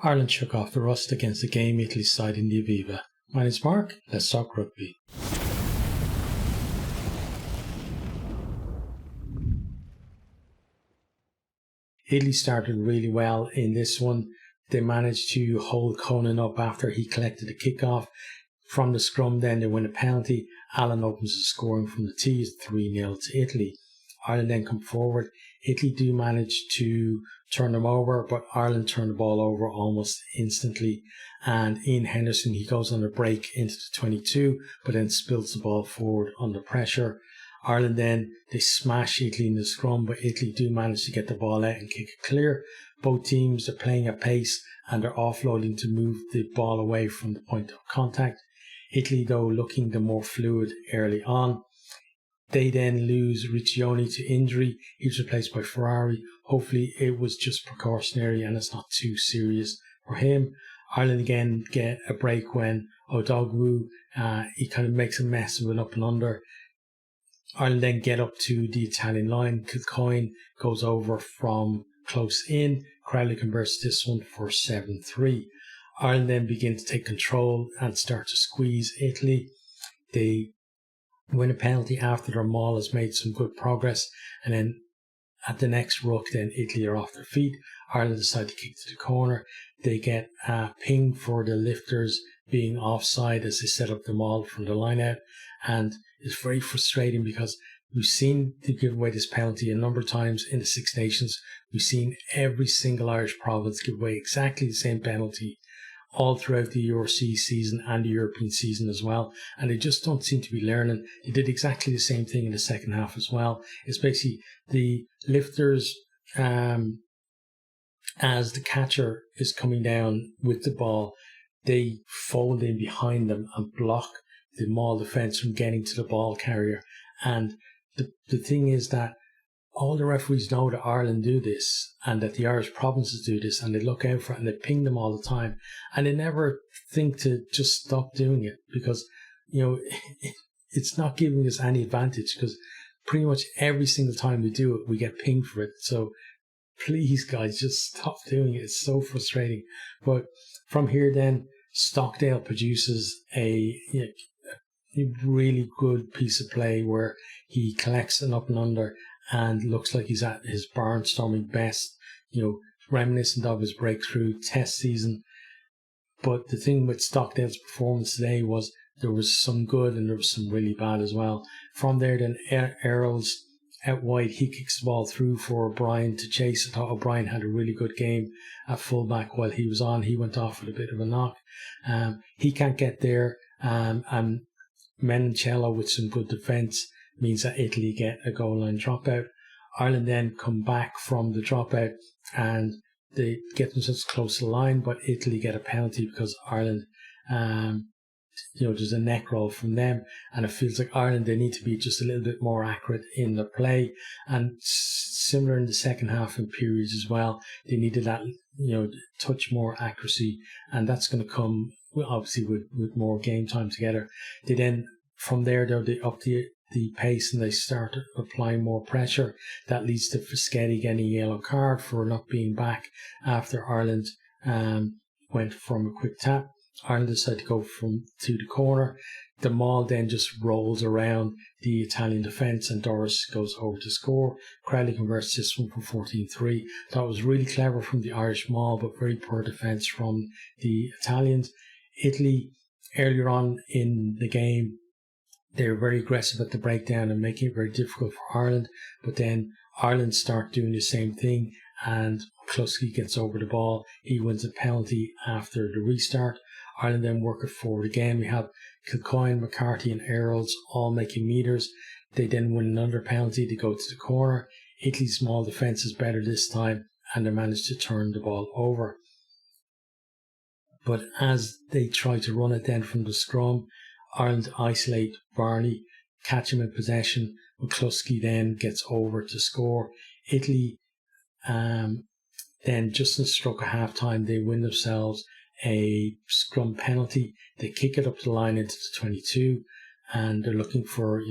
Ireland shook off the rust against the game Italy side in the Aviva. My name's Mark, let's talk rugby. Italy started really well in this one. They managed to hold Conan up after he collected a kick-off. From the scrum then they win a penalty. Allen opens the scoring from the tee, 3-0 to Italy. Ireland then come forward. Italy do manage to turn them over, but Ireland turn the ball over almost instantly. And Ian Henderson, he goes on a break into the 22, but then spills the ball forward under pressure. Ireland then, they smash Italy in the scrum, but Italy do manage to get the ball out and kick it clear. Both teams are playing at pace and they're offloading to move the ball away from the point of contact. Italy, though, looking the more fluid early on. They then lose Riccioni to injury. He's replaced by Ferrari. Hopefully it was just precautionary and it's not too serious for him. Ireland again get a break when Odogwu, he kind of makes a mess of an up and under. Ireland then get up to the Italian line. Kilcoyne goes over from close in. Crowley converts this one for 7-3. Ireland then begin to take control and start to squeeze Italy. They win a penalty after their maul has made some good progress, and then at the next ruck then Italy are off their feet. Ireland decide to kick to the corner. They get a ping for the lifters being offside as they set up the maul from the line out, and it's very frustrating because we've seen them give away this penalty a number of times in the Six Nations. We've seen every single Irish province give away exactly the same penalty all throughout the URC season and the European season as well, and they just don't seem to be learning. They did exactly the same thing in the second half as well. It's basically the lifters, as the catcher is coming down with the ball, they fold in behind them and block the maul defence from getting to the ball carrier. And the thing is that all the referees know that Ireland do this and that the Irish provinces do this, and they look out for it and they ping them all the time, and they never think to just stop doing it because, you know, it's not giving us any advantage because pretty much every single time we do it, we get pinged for it. So please, guys, just stop doing it. It's so frustrating. But from here then, Stockdale produces a really good piece of play where he collects an up and under and looks like he's at his barnstorming best, reminiscent of his breakthrough test season. But the thing with Stockdale's performance today was there was some good and there was some really bad as well. From there then, Earls out wide, he kicks the ball through for O'Brien to chase. I thought O'Brien had a really good game at fullback while he was on. He went off with a bit of a knock. He can't get there, and Menoncello with some good defence means that Italy get a goal line dropout. Ireland then come back from the dropout and they get themselves close to the line, but Italy get a penalty because Ireland, there's a neck roll from them, and it feels like Ireland, they need to be just a little bit more accurate in the play. And similar in the second half and periods as well, they needed that, touch more accuracy, and that's going to come obviously with more game time together. They then, from there though, they up the pace and they start applying more pressure. That leads to Fischetti getting a yellow card for not being back after Ireland went from a quick tap. Ireland decided to go to the corner. The maul then just rolls around the Italian defence and Doris goes over to score. Crowley converts this one for 14-3. That was really clever from the Irish maul, but very poor defence from the Italians. Italy, earlier on in the game, they were very aggressive at the breakdown and making it very difficult for Ireland. But then Ireland start doing the same thing and McCluskey gets over the ball. He wins a penalty after the restart. Ireland then work it forward again. We have Kilcoyne, McCarthy and Earls all making meters. They then win another penalty to go to the corner. Italy's small defence is better this time and they manage to turn the ball over. But as they try to run it then from the scrum, Ireland isolate Varney, catch him in possession. McCluskey then gets over to score. Italy then just in stroke of half time, they win themselves a scrum penalty. They kick it up the line into the 22 and they're looking for,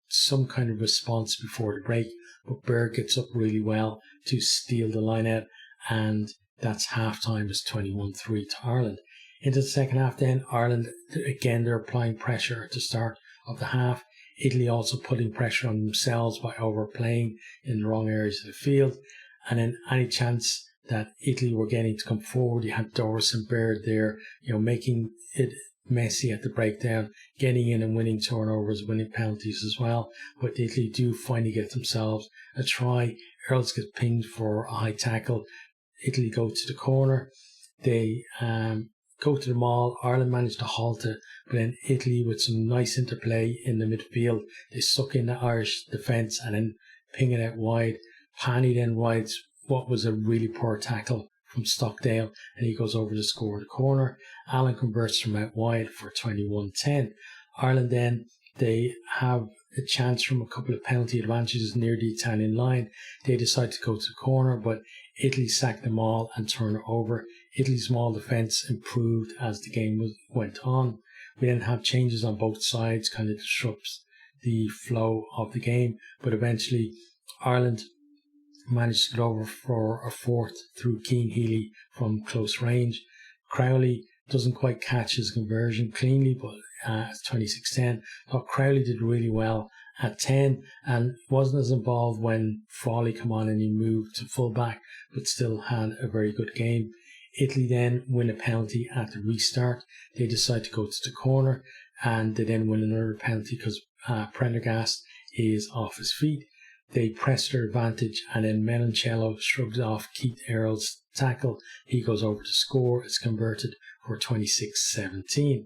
some kind of response before the break. But Berg gets up really well to steal the line out and That's half-time is 21-3 to Ireland. Into the second half then, Ireland, again, they're applying pressure at the start of the half. Italy also putting pressure on themselves by overplaying in the wrong areas of the field. And then any chance that Italy were getting to come forward, you had Doris and Baird there, making it messy at the breakdown, getting in and winning turnovers, winning penalties as well. But Italy do finally get themselves a try. Earls gets pinged for a high tackle. Italy go to the corner. They go to the maul. Ireland managed to halt it, but then Italy, with some nice interplay in the midfield, they suck in the Irish defence and then ping it out wide. Pani then rides what was a really poor tackle from Stockdale, and he goes over to score the corner. Allen converts from out wide for 21-10. Ireland then, they have a chance from a couple of penalty advantages near the Italian line. They decide to go to the corner, but Italy sacked them all and turn it over. Italy's small defence improved as the game went on. We then have changes on both sides, kind of disrupts the flow of the game, but eventually Ireland managed to get over for a fourth through Keane Healy from close range. Crowley doesn't quite catch his conversion cleanly, but at 26-10. Thought Crowley did really well at 10 and wasn't as involved when Frawley came on and he moved to fullback, but still had a very good game. Italy then win a penalty at the restart. They decide to go to the corner and they then win another penalty because Prendergast is off his feet. They press their advantage and then Melancello shrugs off Keith Earls' tackle. He goes over to score. It's converted for 26-17.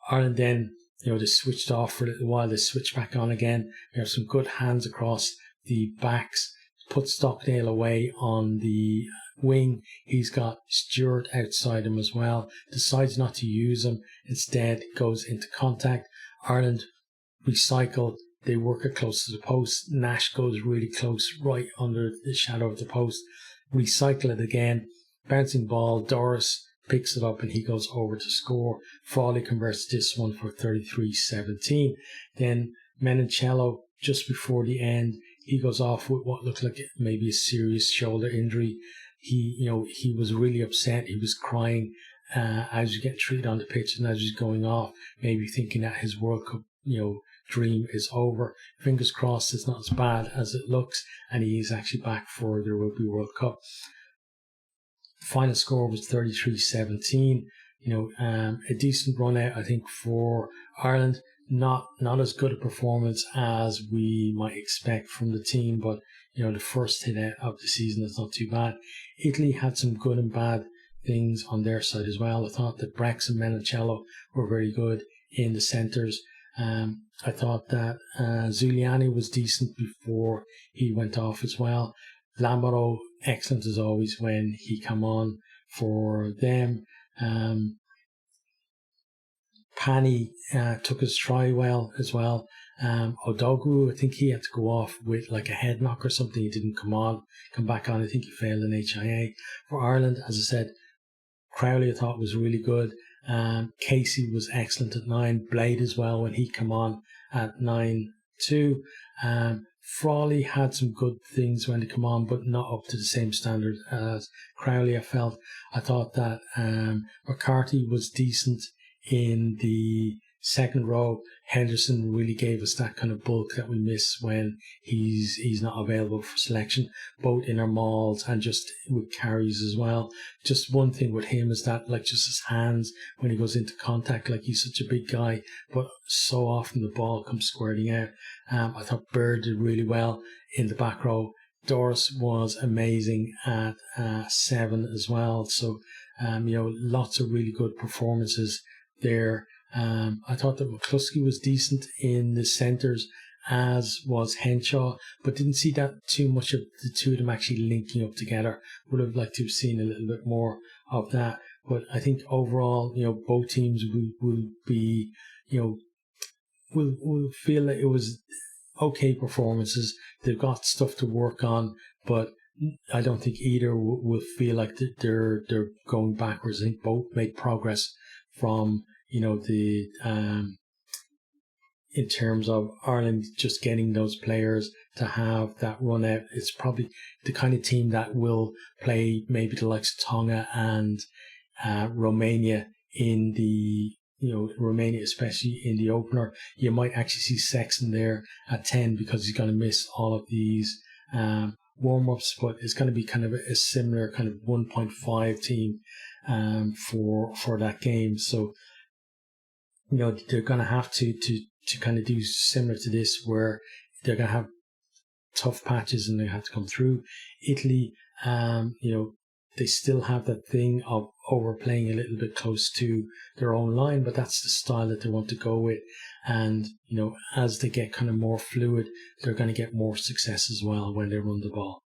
Ireland then, they switched off for a little while. They switched back on again. We have some good hands across the backs. Put Stockdale away on the wing. He's got Stewart outside him as well. Decides not to use him. Instead, goes into contact. Ireland recycle. They work it close to the post. Nash goes really close, right under the shadow of the post. Recycle it again. Bouncing ball. Doris picks it up and he goes over to score. Frawley converts this one for 33-17. Then Melancello, just before the end, he goes off with what looked like maybe a serious shoulder injury. He was really upset. He was crying as you get treated on the pitch and as he's going off, maybe thinking that his World Cup, dream is over. Fingers crossed it's not as bad as it looks and he's actually back for the Rugby World Cup. Final score was 33-17. A decent run out, I think, for Ireland. Not as good a performance as we might expect from the team, but the first hit out of the season is not too bad. Italy had some good and bad things on their side as well. I thought that Brex and Melancello were very good in the centres. I thought that Zuliani was decent before he went off as well. Lambaro, excellent as always when he come on for them. Pani took his try well as well. Odogu, I think he had to go off with like a head knock or something. He didn't come back on. I think he failed in HIA. For Ireland, as I said, Crowley I thought was really good. Casey was excellent at 9. Blade as well when he come on at 9-2. Frawley had some good things when he come on, but not up to the same standard as Crowley. I thought that McCarthy was decent in the second row. Henderson really gave us that kind of bulk that we miss when he's not available for selection, both in our mauls and just with carries as well. Just one thing with him is that just his hands when he goes into contact, he's such a big guy, but so often the ball comes squirting out. I thought Bird did really well in the back row. Doris was amazing at 7 as well. So lots of really good performances there. I thought that McCluskey was decent in the centres, as was Henshaw, but didn't see that too much of the two of them actually linking up together. Would have liked to have seen a little bit more of that. But I think overall, both teams will be, will feel that it was okay performances. They've got stuff to work on, but I don't think either will feel like they're going backwards. I think both made progress from in terms of Ireland just getting those players to have that run out. It's probably the kind of team that will play maybe the likes of Tonga and Romania in the, Romania, especially in the opener. You might actually see Sexton there at 10 because he's going to miss all of these warm-ups, but it's going to be kind of a similar kind of 1.5 team for that game. So, they're going to have to kind of do similar to this, where they're going to have tough patches and they have to come through. Italy, they still have that thing of overplaying a little bit close to their own line, but that's the style that they want to go with. And, as they get kind of more fluid, they're going to get more success as well when they run the ball.